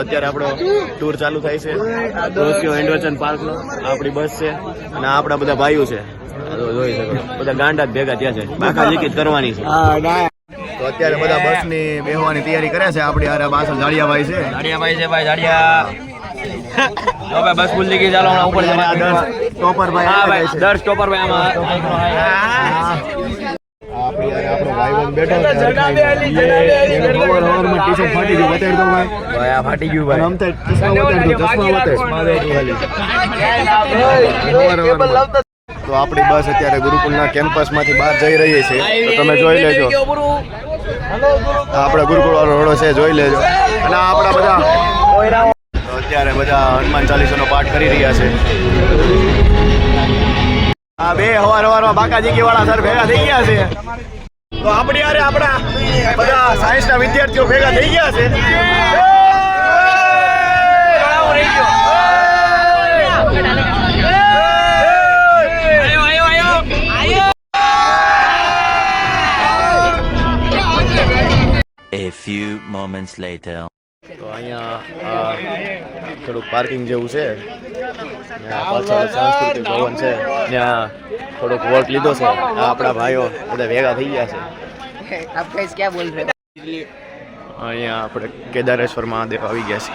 અત્યારે આપણો ટૂર ચાલુ થાય છે રોસિયો એડવેન્ચર પાર્કનો. આપણી બસ છે અને આપણા બધા ભાઈઓ છે, જોઈ શકો બધા ગાંડા જ ભેગા થયા છે, બાકા જીકીત કરવાની છે. તો અત્યારે બધા બસ ની બેહવાની તૈયારી કરે છે. આપણી હારે પાછળ જાડિયાભાઈ છે. જાડિયાભાઈ છે ભાઈ, જાડિયા જો ભાઈ બસ ભૂલી ગઈ, ચાલો હમણાં ઉપર ટોપર ભાઈ. હા ભાઈ, 10 ટોપર ભાઈ આમાં. આપણી હારે આપણો ભાઈબંધ બેઠો છે. ટી-શર્ટ ફાટી ગયું, બતાવી દો ભાઈ. ભાઈ આ ફાટી ગયું ભાઈ. આમ તો ચશ્મા બતાવી દો, તો આપણી બસ અત્યારે ગુરુકુળના કેમ્પસમાંથી બહાર જઈ રહી છે, તો તમે જોઈ લેજો. આપણા ગુરુકુળ વાળો રોડો છે, જોઈ લેજો. અને આપણા બધા અત્યારે બધા હનુમાન ચાલીસાનો પાઠ કરી રહ્યા છે. આ બે હવારમાં બાકાજીકી વાળા સર ભેગા થઈ ગયા છે. તો આપણી યારે આપણા બધા સાયન્સના વિદ્યાર્થીઓ ભેગા થઈ ગયા છે. A few moments later. તો અહીંયા થોડુંક પાર્કિંગ જેવું છે, પાછળ સાંસ્કૃતિક ભવન છે, ત્યાં થોડોક વોટ લીધો છે. આપણા ભાઈઓ બધા ભેગા થઈ ગયા છે. અહીંયા આપણે કેદારેશ્વર મહાદેવ આવી ગયા છે.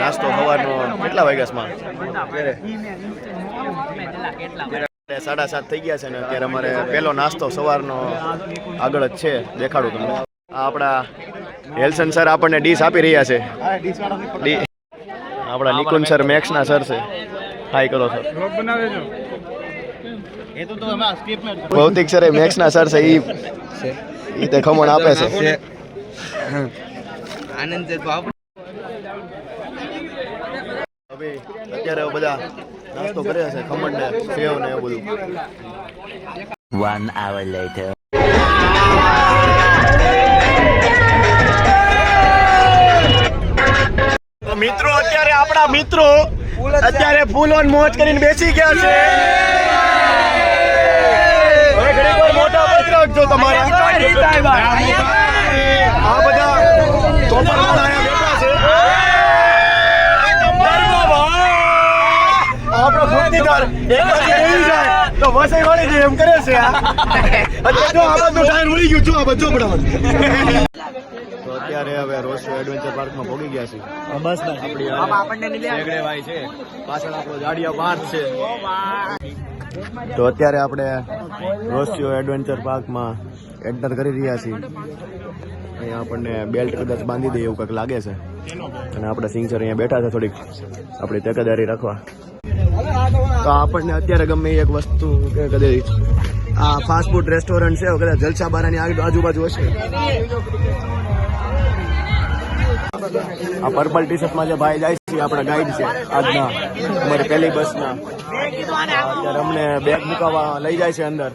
નાસ્તો સવારનો કેટલા વાગ્યામાં 7:30 થઈ ગયા છે ને અત્યારે અમારે પહેલો નાસ્તો સવારનો આગળ જ છે, દેખાડું તમને. આપણા હેલ્સન સર આપણને ડીશ આપી રહ્યા છે. આપણા નિકુંજ સર મેક્સના સર છે. હાય કરો સર. ભૌતિક સર મેક્સના સર છે, ઈ તે ખમણ આપે છે. આનંદ છે. હવે અત્યારે બધા નાસ્તો કરે છે, ખમણ ને સેવ ને એવું બધું. 1 hour later. તો મિત્રો અત્યારે આપણા મિત્રો અત્યારે ફૂલ ઓન મોજ કરીને બેસી ગયા છે. હવે ઘડીક વાર મોટા પત્ર રાખજો તમારા. આ બધા ટોપર વાળા બેઠા છે. આપણો ફૂટનીદાર એક બાજુ રહી જાય તો વસાઈ વાળી દે એમ કરે છે. અત્યારે જો આ બધું ટાયર ઉડી ગયું, જો આ બધું પડાવ. તો અત્યારે હવે રોસિયો એડવેન્ચર પાર્કમાં પહોંચી ગયા છે. બસ આપણી ભાઈ છે, પાછળ આપણો જાડિયા પાર્ક છે. તો અત્યારે આપણે રોસિયો એડવેન્ચર પાર્કમાં એન્ટર કરી રહ્યા છીએ. અહીંયા આપણને બેલ્ટ કદાચ બાંધી દે એવું કંઈક લાગે છે, અને આપણે સિંગ સર અહીંયા બેઠા છે થોડીક આપણી તકેદારી રાખવા. તો આપણને અત્યારે ગમે એક વસ્તુ કે કદાચ આ ફાસ્ટ ફૂડ રેસ્ટોરન્ટ છે, કદાચ જલસા બારાની આજુબાજુ હશે. આ પર્પલ ટી શર્ટમાં જે ભાઈ જાય છે આપણા ગાઈડ છે આજના અમારી પહેલી બસના. અત્યારે અમને બેગ મુકાવવા લઈ જાય છે અંદર.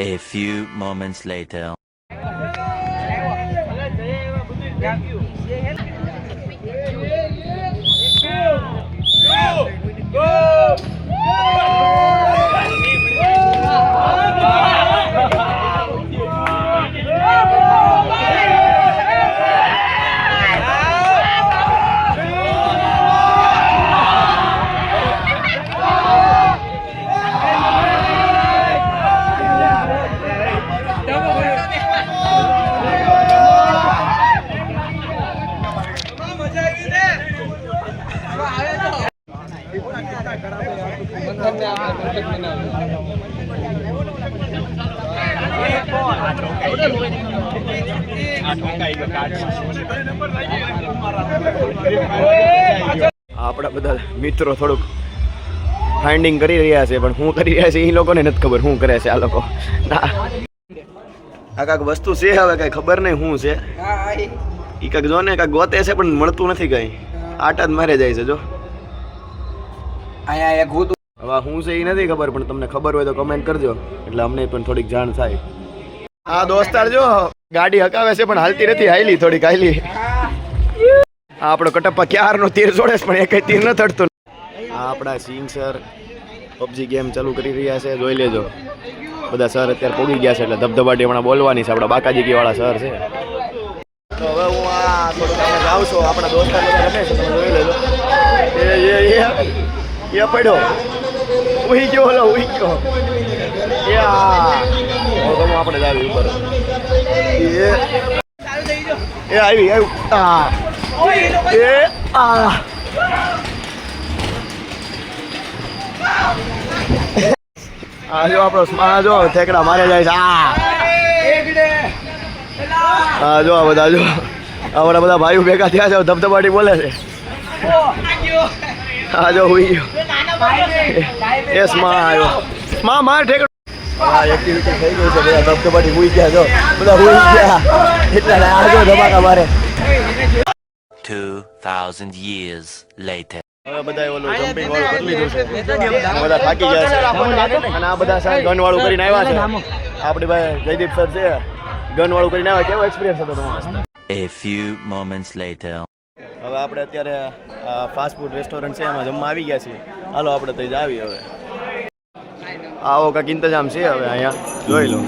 A few moments later. આપણા બધા મિત્રો થોડુંક ફાઇન્ડિંગ કરી રહ્યા છે, પણ શું કરી રહ્યા છે એ લોકોને નથી ખબર શું કરે છે આ લોકો. આ કાંઈક વસ્તુ છે, હવે કાંઈ ખબર નહીં શું છે. એ કાંઈક જો ને કાંઈક ગોતે છે પણ મળતું નથી કાંઈ, આટા જ મારે જાય છે. જો હવે શું છે એ નથી ખબર, પણ તમને ખબર હોય તો કમેન્ટ કરજો એટલે અમને પણ થોડીક જાણ થાય. હા દોસ્તાર જો ગાડી હકાવે છે પણ હાલતી નથી, હાલી થોડીક હાલી. આ આપણો કટપ્પા ક્યારનો તીર છોડે છે પણ એક તીર ન થડતું. આ આપણા સિંગ સર પબજી ગેમ ચાલુ કરી રહ્યા છે, જોઈ લેજો. બધા સર અત્યારે પોગી ગયા છે એટલે ધબધબાટી હમણાં બોલવાની છે. આપણા બાકાજી વાળા સર છે. તો હવે હું આ થોડુંક આપણે જાઉં છું, આપણા દોસ્તાર બધા રમે છે, તમે જોઈ લેજો. એ પડ્યો ઉઈ ગયો, ઓલો ઉઈ ગયો. એ આપણે જ આવી ઉપર. એ આવી આ જો આપણો સ્મા જો ઠેકડા મારે જાય છે. હા જો આ બધા જો આપણા બધા ભાઈઓ ભેગા થયા છે, ધબધબાટી બોલે છે. હા જો હુઈ ગયો. એ સ્મા આવ્યો, સ્મા માર ઠેકડો. હા એક્ટિવિટી થઈ ગઈ છે, બધા ધબધબાટી હુઈ ગયા. જો બધા હુઈ ગયા એટલે આ જો ધમાકા મારે. 2000 years later. હવે બધા ઓલું જમ્પિંગ વાળું કરી લીધું છે, બધા થાકી ગયા છે. અને આ બધા સાહેબ ગન વાળું કરીને આવ્યા છે. આપણી ભાઈ જયદીપ સર છે, ગન વાળું કરીને આવ્યા. કેવો એક્સપિરિયન્સ હતો તમારો? A few moments later. હવે આપણે અત્યારે ફાસ્ટ ફૂડ રેસ્ટોરન્ટ છે એમાં જમવા આવી ગયા છીએ. હાલો આપણે ત્યાં જ આવી. હવે આવો કાંઈક ઇંતજામ છે હવે અહીંયા, જોઈ લો.